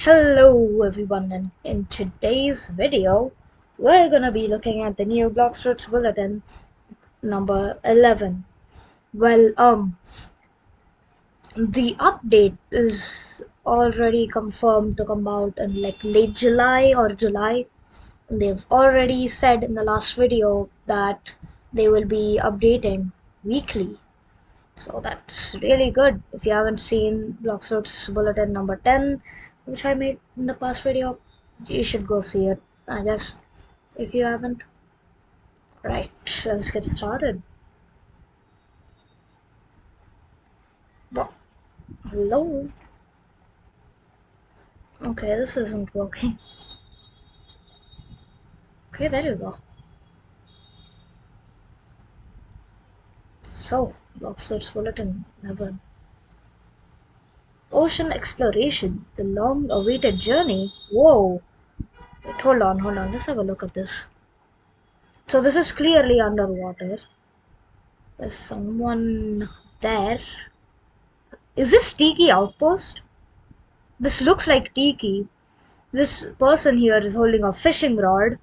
Hello everyone, and in today's video we're gonna be looking at the new Bloxroot's Bulletin number 11. The update is already confirmed to come out in like late July or July. They've already said in the last video that they will be updating weekly. So that's really good. If you haven't seen Bloxroot's Bulletin number 10, which I made in the past video, you should go see it, I guess, if you haven't. Right, let's get started. Well, hello. Okay, this isn't working. Okay, there you go. So, Bloxroot's Bulletin number. Ocean exploration, the long-awaited journey. Whoa. Wait, hold on. Let's have a look at this. So this is clearly underwater. There's someone there. Is this Tiki Outpost? This looks like Tiki. This person here is holding a fishing rod.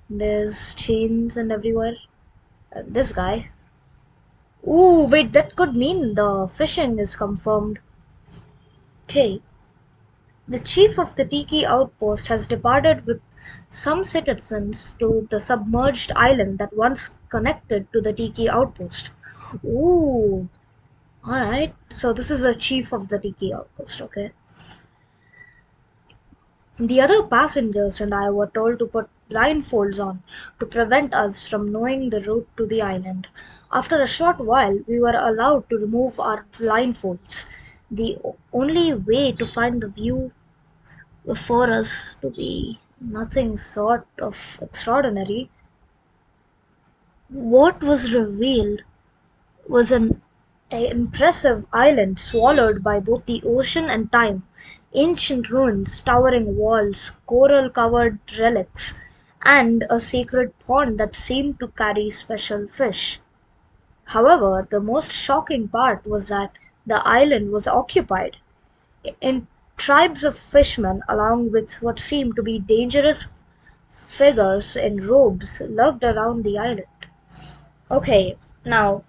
There's chains and everywhere. This guy. Ooh, wait, that could mean the fishing is confirmed. Okay. The chief of the Tiki outpost has departed with some citizens to the submerged island that once connected to the Tiki outpost. Ooh. Alright. So this is a chief of the Tiki outpost, okay. The other passengers and I were told to put blindfolds on to prevent us from knowing the route to the island. After a short while, we were allowed to remove our blindfolds. The only way to find the view before us to be nothing sort of extraordinary. What was revealed was an impressive island swallowed by both the ocean and time. Ancient ruins, towering walls, coral covered relics, and a sacred pond that seemed to carry special fish. However, the most shocking part was that the island was occupied. In tribes of fishermen, along with what seemed to be dangerous figures in robes, lurked around the island. Okay, now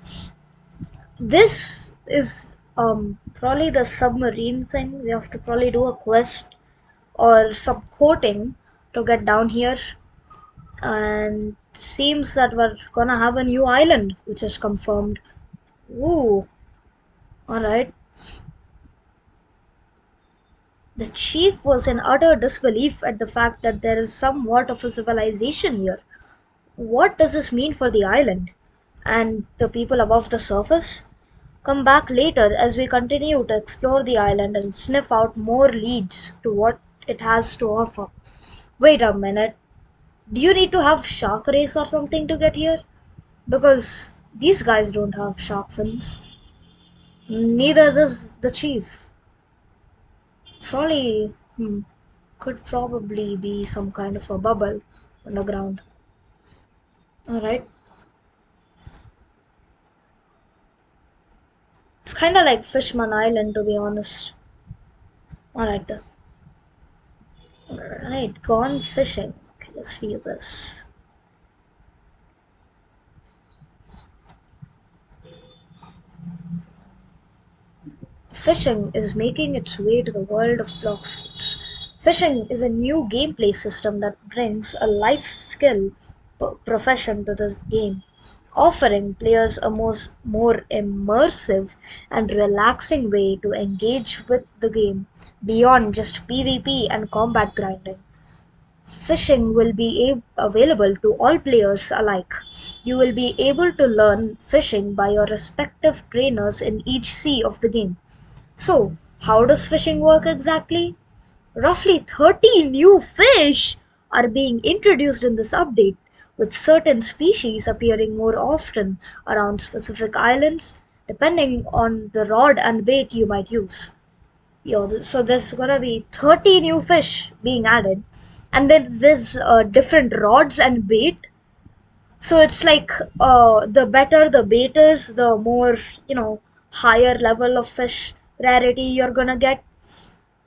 this is probably the submarine thing. We have to probably do a quest or some coating to get down here. And seems that we're gonna have a new island, which is confirmed. Ooh, alright. The chief was in utter disbelief at the fact that there is somewhat of a civilization here. What does this mean for the island and the people above the surface? Come back later as we continue to explore the island and sniff out more leads to what it has to offer. Wait a minute. Do you need to have shark race or something to get here? Because these guys don't have shark fins. Neither does the chief. Probably, could probably be some kind of a bubble underground. Alright. It's kinda like Fishman Island to be honest. Alright then. Alright, gone fishing. Okay, let's feel this. Fishing is making its way to the world of Bloxfruits. Fishing is a new gameplay system that brings a life skill profession to the game, offering players a more immersive and relaxing way to engage with the game beyond just PvP and combat grinding. Fishing will be available to all players alike. You will be able to learn fishing by your respective trainers in each sea of the game. So, how does fishing work exactly? Roughly 30 new fish are being introduced in this update, with certain species appearing more often around specific islands, depending on the rod and bait you might use. So there's gonna be 30 new fish being added, and then there's different rods and bait. So it's like the better the bait is, the more higher level of fish rarity you're gonna get.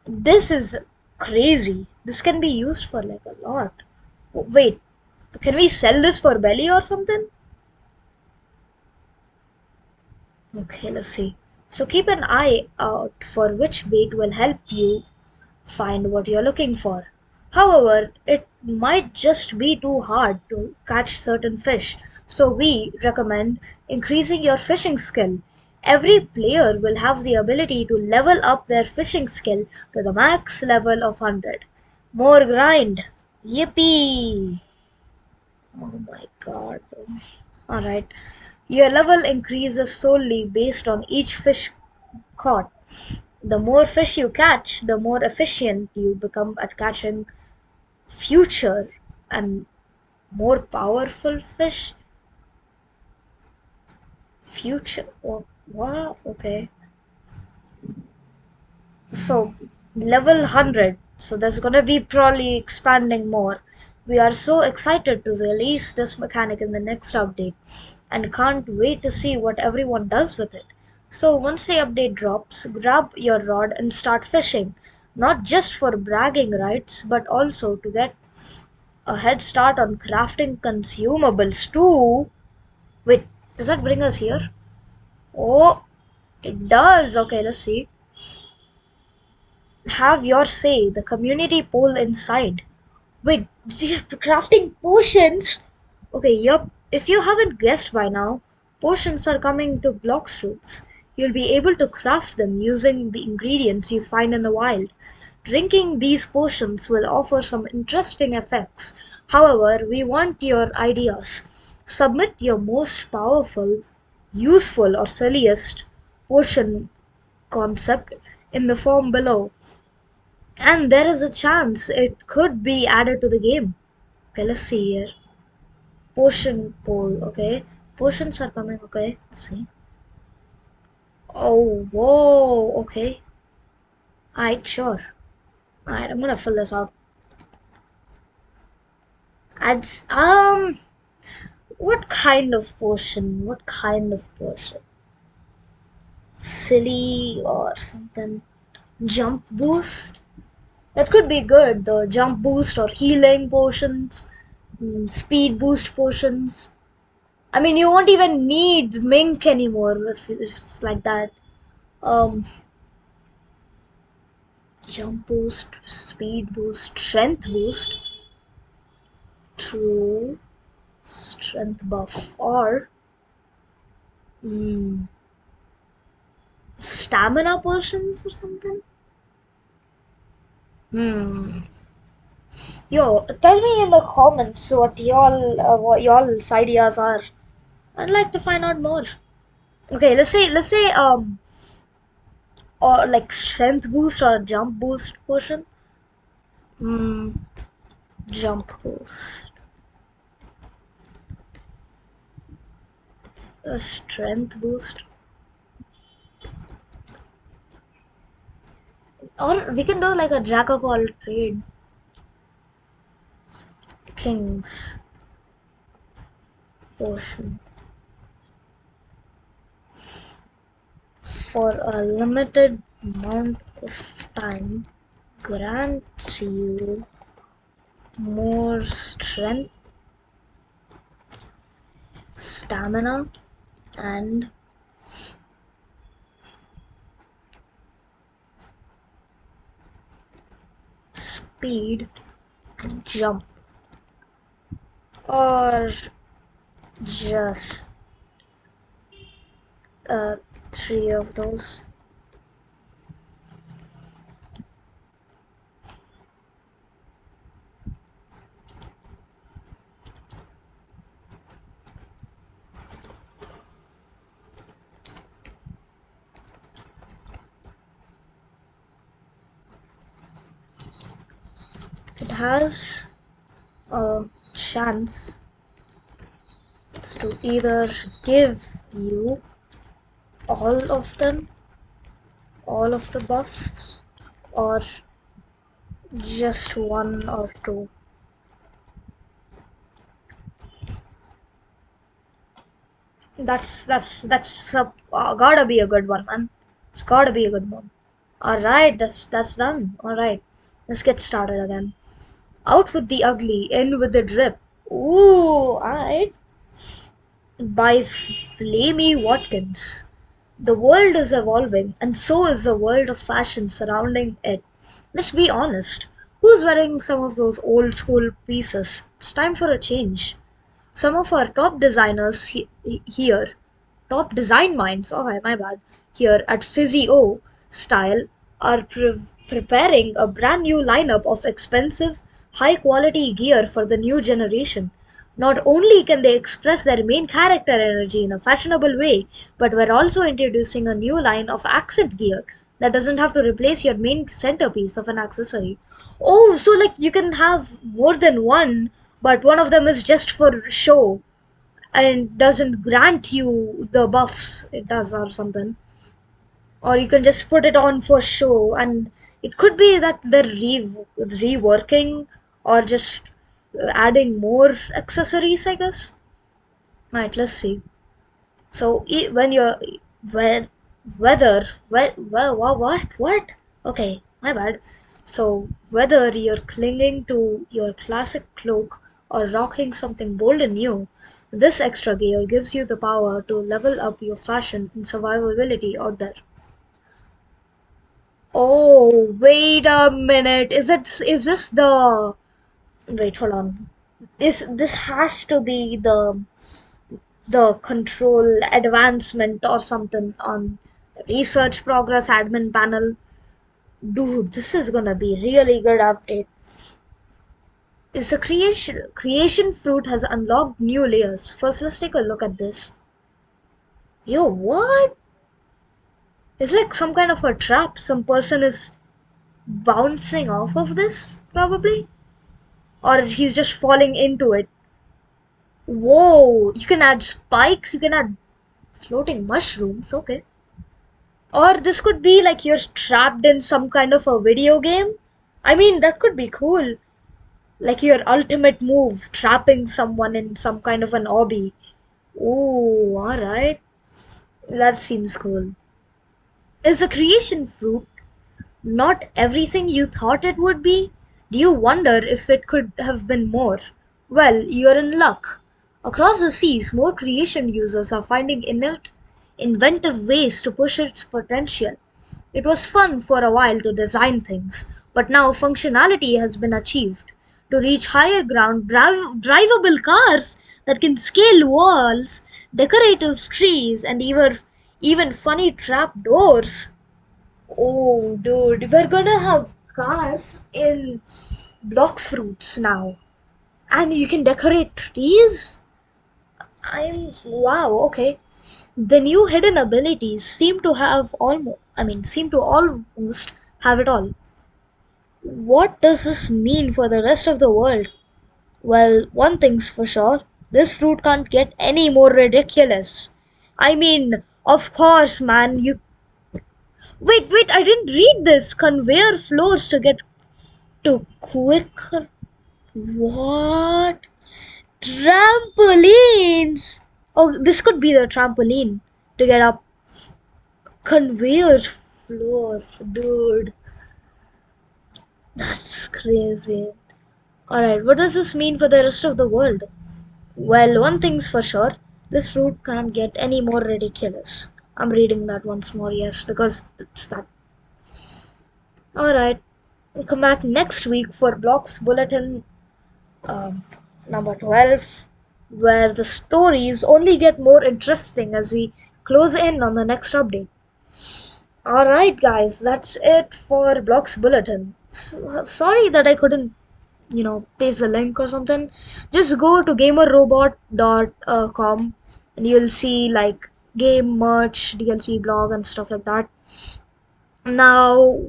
This is crazy. This can be used for like a lot. Wait, can we sell this for belly or something? Okay, let's see. So keep an eye out for which bait will help you find what you're looking for. However, it might just be too hard to catch certain fish, so we recommend increasing your fishing skill. Every player will have the ability to level up their fishing skill to the max level of 100. More grind! Yippee! Oh my god. Alright. Your level increases solely based on each fish caught. The more fish you catch, the more efficient you become at catching future and more powerful fish. Future. Oh, what? Okay. So, level 100. So, there's gonna be probably expanding more. We are so excited to release this mechanic in the next update and can't wait to see what everyone does with it. So, once the update drops, grab your rod and start fishing. Not just for bragging rights, but also to get a head start on crafting consumables too. Wait, does that bring us here? Oh, it does. Okay, let's see. Have your say, the community poll inside. Wait, crafting potions? Okay, yup. If you haven't guessed by now, potions are coming to Blox Fruits. You'll be able to craft them using the ingredients you find in the wild. Drinking these potions will offer some interesting effects. However, we want your ideas. Submit your most powerful, useful, or silliest potion concept in the form below, and there is a chance it could be added to the game. Okay, let's see here. Potion pool. Okay, potions are coming. Okay, let's see. Oh, whoa. Okay, alright, sure. Alright, I'm gonna fill this out. Adds what kind of potion? What kind of potion? Silly or something? Jump boost? That could be good. The jump boost or healing potions, speed boost potions. I mean, you won't even need Mink anymore if it's like that. Um, Jump boost, speed boost, strength boost, true strength buff, or mm, stamina potions or something. Hmm. Yo, tell me in the comments what y'all's ideas are. I'd like to find out more. Okay, let's say or like strength boost or jump boost potion. Hmm. Jump boost. A strength boost. Or we can do like a jack of all trade. King's potion. For a limited amount of time, grants you more strength, stamina, and speed and jump. Or just uh, three of those. It has a chance to either give you all of them, all of the buffs, or just one or two. That's gotta be a good one, man. It's gotta be a good one. All right, that's done. All right. Let's get started again. Out with the ugly, in with the drip. Ooh, alright. By Flamey Watkins. The world is evolving, and so is the world of fashion surrounding it. Let's be honest. Who's wearing some of those old school pieces? It's time for a change. Some of our top designers here, top design minds, oh my bad, here at Physio Style are preparing a brand new lineup of expensive, high quality gear for the new generation. Not only can they express their main character energy in a fashionable way, but we're also introducing a new line of accent gear that doesn't have to replace your main centerpiece of an accessory. Oh, so like you can have more than one, but one of them is just for show and doesn't grant you the buffs it does or something. Or you can just put it on for show, and it could be that they're reworking or just adding more accessories, I guess. Right, let's see. So when you're whe- whether what? Okay, my bad. So whether you're clinging to your classic cloak or rocking something bold and new, this extra gear gives you the power to level up your fashion and survivability out there. Oh, wait a minute. Is this the wait, hold on. This has to be the control advancement or something on the research progress admin panel. Dude, this is gonna be really good update. Is a creation fruit has unlocked new layers. First, let's take a look at this. Yo, what? It's like some kind of a trap. Some person is bouncing off of this, probably, or he's just falling into it. Whoa! You can add spikes. You can add floating mushrooms. Okay. Or this could be like you're trapped in some kind of a video game. I mean, that could be cool. Like your ultimate move, trapping someone in some kind of an obby. Ooh, alright. That seems cool. Is the creation fruit not everything you thought it would be? Do you wonder if it could have been more? Well, you're in luck. Across the seas, more creation users are finding inventive ways to push its potential. It was fun for a while to design things, but now functionality has been achieved. To reach higher ground, drivable cars that can scale walls, decorative trees, and even funny trap doors. Oh, dude, we're gonna have cars in blocks fruits now, and you can decorate trees. I'm wow. Okay, the new hidden abilities seem to almost have it all. What does this mean for the rest of the world? Well, one thing's for sure, this fruit can't get any more ridiculous. I mean, of course, man, you wait, I didn't read this. Conveyor floors to get to quicker. What? Trampolines! Oh, this could be the trampoline to get up. Conveyor floors, dude. That's crazy. Alright, what does this mean for the rest of the world? Well, one thing's for sure, this fruit can't get any more ridiculous. I'm reading that once more, yes, because it's that. Alright, we'll come back next week for Blocks Bulletin um, number 12, where the stories only get more interesting as we close in on the next update. Alright, guys, that's it for Blocks Bulletin. Sorry that I couldn't paste the link or something. Just go to gamerrobot.com and you'll see like game merch, DLC blog, and stuff like that. Now,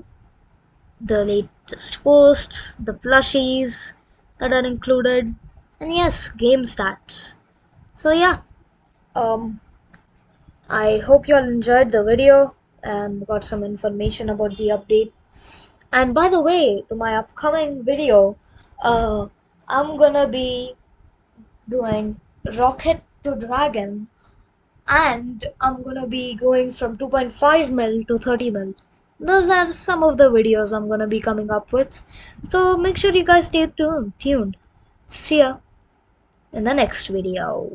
the latest posts, the plushies that are included, and yes, game stats. So, yeah, um, I hope you all enjoyed the video and got some information about the update. And by the way, to my upcoming video, uh, I'm gonna be doing Rocket to Dragon, and I'm gonna be going from 2.5 mil to 30 mil. Those are some of the videos I'm gonna be coming up with. So make sure you guys stay tuned. See ya in the next video.